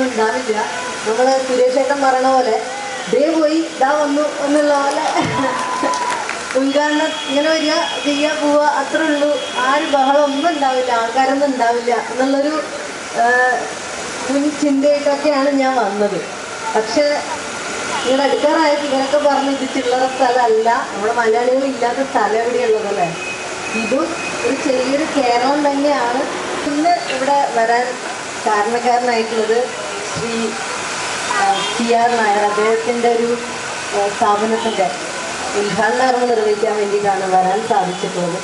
ഒന്നും ഉണ്ടാവില്ല. നമ്മൾ സുരേഷ് ഏട്ടൻ പറയണ പോലെ ദേ പോയി ഇതാ വന്നു എന്നുള്ള പോലെ ഉദ്ഘാടനം ഇങ്ങനെ വരിക, ചെയ്യുക, പോവുക, അത്രേ ഉള്ളൂ. ആരും ബഹളം ഒന്നും ഉണ്ടാവില്ല, ആൾക്കാരൊന്നും ഉണ്ടാവില്ല എന്നുള്ളൊരു മുൻ ചിന്തയായിട്ടൊക്കെയാണ് ഞാൻ വന്നത്. പക്ഷെ ഇങ്ങനെ അടുക്കാറായപ്പോൾ ഇവരൊക്കെ പറഞ്ഞ് ഇത് ചില്ലറ സ്ഥലമല്ല, നമ്മുടെ മലയാളികൾ ഇല്ലാത്ത സ്ഥലം എവിടെയുള്ളതല്ലേ. ഇതും ഒരു ചെറിയൊരു കേരളം തന്നെയാണ്. ഇന്ന് ഇവിടെ വരാൻ കാരണക്കാരനായിട്ടുള്ളത് ശ്രീ CR നായർ. അദ്ദേഹത്തിൻ്റെ ഒരു സ്ഥാപനത്തിൻ്റെ ഉദ്ഘാടനം നിർവഹിക്കാൻ വേണ്ടിയിട്ടാണ് വരാൻ സാധിച്ചിട്ടുള്ളത്.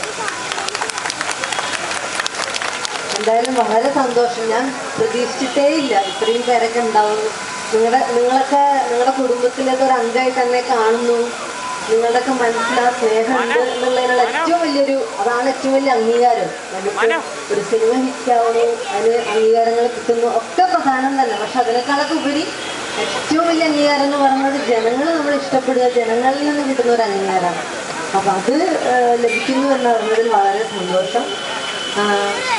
എന്തായാലും വളരെ സന്തോഷം. ഞാൻ പ്രതീക്ഷിച്ചിട്ടേ ഇല്ല ഇത്രയും പേരൊക്കെ ഉണ്ടാവുന്നു. നിങ്ങളുടെ കുടുംബത്തിലേക്ക് ഒരു അംഗമായി തന്നെ കാണുന്നു. നിങ്ങളുടെയൊക്കെ മനസ്സിലാ സ്നേഹമുണ്ട് എന്നുള്ളതിനുള്ള അതാണ് ഏറ്റവും വലിയ അംഗീകാരം. നമുക്ക് ഒരു സിനിമ ഹിറ്റാവുന്നു, അതിന് അംഗീകാരങ്ങൾ കിട്ടുന്നു, ഒക്കെ പ്രധാനം തന്നെ. പക്ഷെ അതിനേക്കാളൊക്കെ ഉപരി ഏറ്റവും വലിയ അംഗീകാരം എന്ന് പറയുന്നത് ജനങ്ങൾ നമ്മൾ ഇഷ്ടപ്പെടുക, ജനങ്ങളിൽ നിന്ന് കിട്ടുന്ന ഒരു അംഗീകാരമാണ്. അപ്പം അത് ലഭിക്കുന്നു എന്ന് പറയുന്നതിൽ വളരെ സന്തോഷം.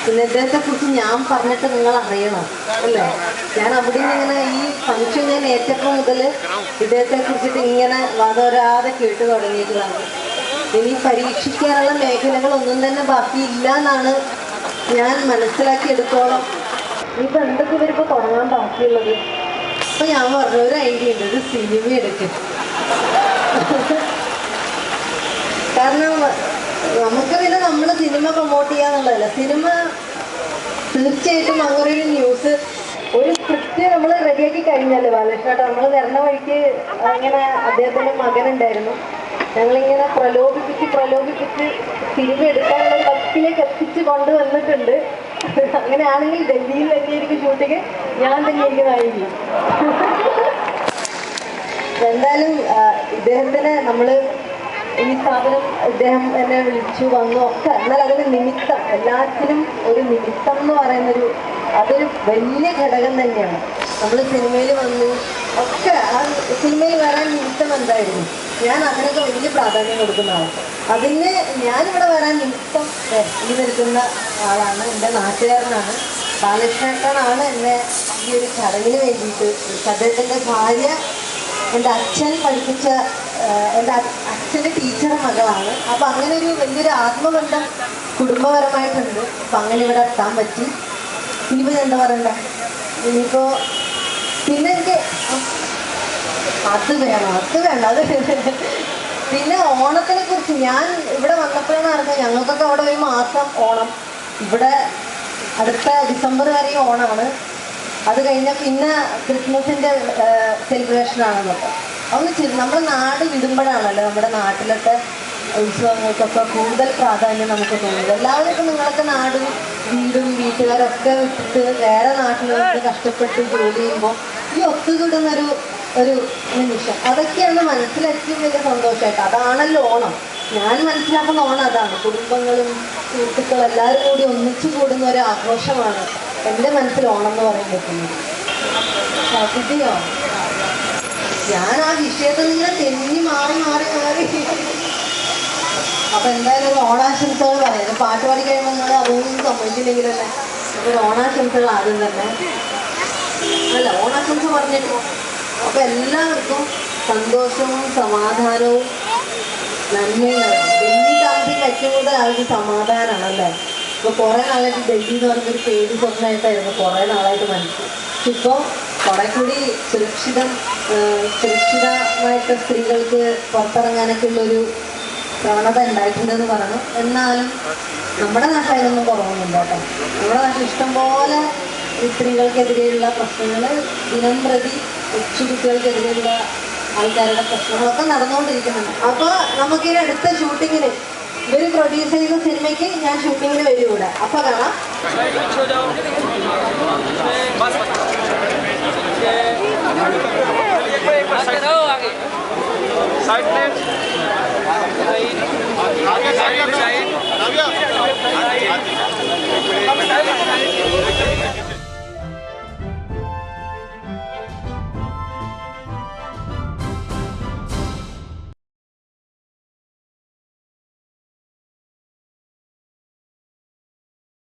പിന്നെ ഇദ്ദേഹത്തെക്കുറിച്ച് ഞാൻ പറഞ്ഞിട്ട് നിങ്ങൾ അറിയണം അല്ലേ. ഞാൻ അവിടെ നിന്ന് ഇങ്ങനെ ഈ ഫംഗ്ഷൻ ഞാൻ ഏറ്റപ്പോൾ മുതൽ ഇദ്ദേഹത്തെക്കുറിച്ചിട്ട് ഇങ്ങനെ വാദോരാതെ കേട്ടു തുടങ്ങിയിട്ടുള്ളതാണ്. ഇനി പരീക്ഷിക്കാനുള്ള മേഖലകളൊന്നും തന്നെ ബാക്കിയില്ല എന്നാണ് ഞാൻ മനസ്സിലാക്കിയെടുത്തോളം. ഇപ്പം എന്തൊക്കെ ഇവരിപ്പോൾ തുടങ്ങാൻ ബാക്കിയുള്ളത്? അപ്പം ഞാൻ പറഞ്ഞു ഒരു ഐഡിയ ഉണ്ട്, ഒരു സിനിമ എടുക്കും. കാരണം നമുക്ക് പിന്നെ നമ്മൾ സിനിമ പ്രൊമോട്ട് ചെയ്യാന്നുള്ളതല്ല. സിനിമ തീർച്ചയായിട്ടും അങ്ങനെ ഒരു ന്യൂസ്, ഒരു സ്ക്രിപ്റ്റ് നമ്മൾ റെഡിയാക്കി കഴിഞ്ഞാല് ബാലകൃഷ്ണേട്ടൻ നമ്മൾ വരണ വഴിക്ക് അങ്ങനെ അദ്ദേഹത്തിൻ്റെ മകനുണ്ടായിരുന്നു. ഞങ്ങളിങ്ങനെ പ്രലോഭിപ്പിച്ച് സിനിമ എടുക്കാനുള്ള കത്തിലേക്ക് എത്തിച്ച് കൊണ്ടുവന്നിട്ടുണ്ട്. അങ്ങനെയാണെങ്കിൽ ഡൽഹിയിൽ തന്നെയായിരിക്കും ഷൂട്ടിങ്, ഞാൻ തന്നെയായിരിക്കും. എന്തായാലും ഇദ്ദേഹത്തിന് നമ്മൾ ഈ സ്ഥാപനം ഇദ്ദേഹം എന്നെ വിളിച്ചു വന്നു ഒക്കെ. എന്നാൽ അതിന് നിമിത്തം, എല്ലാത്തിനും ഒരു നിമിത്തം എന്ന് പറയുന്നൊരു അതൊരു വലിയ ഘടകം തന്നെയാണ്. നമ്മൾ സിനിമയിൽ വന്നു ഒക്കെ, ആ സിനിമയിൽ വരാൻ നിമിത്തം എന്തായിരുന്നു? ഞാൻ അതിനൊക്കെ വലിയ പ്രാധാന്യം കൊടുക്കുന്ന ആളാണ്. അതിന് ഞാനിവിടെ വരാൻ നിമിത്തം ഈ വരുത്തുന്ന ആളാണ്, എൻ്റെ നാട്ടുകാരനാണ്. ബാലകൃഷ്ണേട്ടനാണ് എന്നെ ഈ ഒരു ചടങ്ങിന് വേണ്ടിയിട്ട്, അദ്ദേഹത്തിൻ്റെ ഭാര്യ എൻ്റെ അച്ഛൻ പഠിപ്പിച്ച, എൻ്റെ അച്ഛൻ്റെ ടീച്ചറുടെ മകളാണ്. അപ്പം അങ്ങനെ ഒരു വലിയൊരു ആത്മബന്ധം കുടുംബപരമായിട്ടുണ്ട്. അപ്പം അങ്ങനെ ഇവിടെ എത്താൻ പറ്റി. ഇനിയിപ്പോൾ എന്താ പറയണ്ടേ, ഇനിയിപ്പോൾ പിന്നെ എനിക്ക് അത് വേണം. പിന്നെ ഓണത്തിനെ കുറിച്ച് ഞാൻ ഇവിടെ വന്നപ്പോഴാണ് അറിഞ്ഞത്. ഞങ്ങൾക്കൊക്കെ അവിടെ ഒരു മാസം ഓണം, ഇവിടെ അടുത്ത ഡിസംബർ വരെ ഓണമാണ്. അത് കഴിഞ്ഞാൽ പിന്നെ ക്രിസ്മസിൻ്റെ സെലിബ്രേഷനാണെന്നൊക്കെ. അതൊന്ന് നമ്മുടെ നാട് വിടുമ്പോഴാണല്ലോ നമ്മുടെ നാട്ടിലൊക്കെ ഉത്സവങ്ങൾക്കൊക്കെ കൂടുതൽ പ്രാധാന്യം നമുക്ക് തോന്നുന്നത്. എല്ലാവർക്കും നിങ്ങളൊക്കെ നാടും വീടും വീട്ടുകാരൊക്കെ വിട്ടിട്ട് വേറെ നാട്ടിലേക്ക് കഷ്ടപ്പെട്ട് ജോലി ചെയ്യുമ്പോൾ ഈ ഒത്തുകൂടുന്നൊരു നിമിഷം, അതൊക്കെയാണ് മനസ്സിലേറ്റവും വലിയ സന്തോഷമായിട്ട്. അതാണല്ലോ ഓണം. ഞാൻ മനസ്സിലാക്കുന്ന ഓണം അതാണ്. കുടുംബങ്ങളും സുഹൃത്തുക്കളും എല്ലാവരും കൂടി ഒന്നിച്ചു കൂടുന്ന ഒരു ആഘോഷമാണ് എൻ്റെ മനസ്സിൽ ഓണം എന്ന് പറയാൻ പറ്റുന്നത്. സതിയോ ഞാൻ ആ വിഷയത്തിൽ നിന്ന് തെന്നി മാറി. അപ്പൊ എന്തായാലും ഓണാശംസകൾ പറയാം. പാട്ട് പാടി കഴിയുമ്പോൾ നിങ്ങൾ അതൊന്നും സമ്മതിച്ചില്ലെങ്കിലല്ലേ ഒരു ഓണാശംസകൾ ആദ്യം തന്നെ അല്ല ഓണാശംസ പറഞ്ഞിട്ട്. അപ്പൊ എല്ലാവർക്കും സന്തോഷവും സമാധാനവും നന്മയും. ഡൽഹി താമസിക്കാൻ ഏറ്റവും കൂടുതൽ ആൾക്ക് സമാധാനമാണല്ലേ. ഇപ്പോൾ കുറേ നാളായിട്ട് ഡൽഹി എന്ന് പറഞ്ഞൊരു പേടി സ്വപ്നമായിട്ടായിരുന്നു കുറേ നാളായിട്ട് മനസ്സിൽ. ഇപ്പോൾ കുറെ കൂടി സുരക്ഷിതമായിട്ട് സ്ത്രീകൾക്ക് പുറത്തിറങ്ങാനൊക്കെ ഉള്ളൊരു പ്രവണത ഉണ്ടായിട്ടുണ്ടെന്ന് പറഞ്ഞു. എന്നാലും നമ്മുടെ നാട്ടിൽ അതിനൊന്നും കുറവൊന്നുമില്ല കേട്ടോ. നമ്മുടെ നാട്ടിൽ ഇഷ്ടംപോലെ സ്ത്രീകൾക്കെതിരെയുള്ള പ്രശ്നങ്ങൾ, ദിനം പ്രതി കൊച്ചുകുട്ടികൾക്കെതിരെയുള്ള ആൾക്കാരുടെ പ്രശ്നങ്ങളൊക്കെ നടന്നുകൊണ്ടിരിക്കുന്നുണ്ട്. അപ്പോൾ നമുക്കിനി അടുത്ത ഷൂട്ടിങ്ങിന് ഇവർ പ്രൊഡ്യൂസ് ചെയ്ത സിനിമയ്ക്ക് ഞാൻ ഷൂട്ടിങ്ങിന് വരും. അപ്പോൾ കാണാം. साइड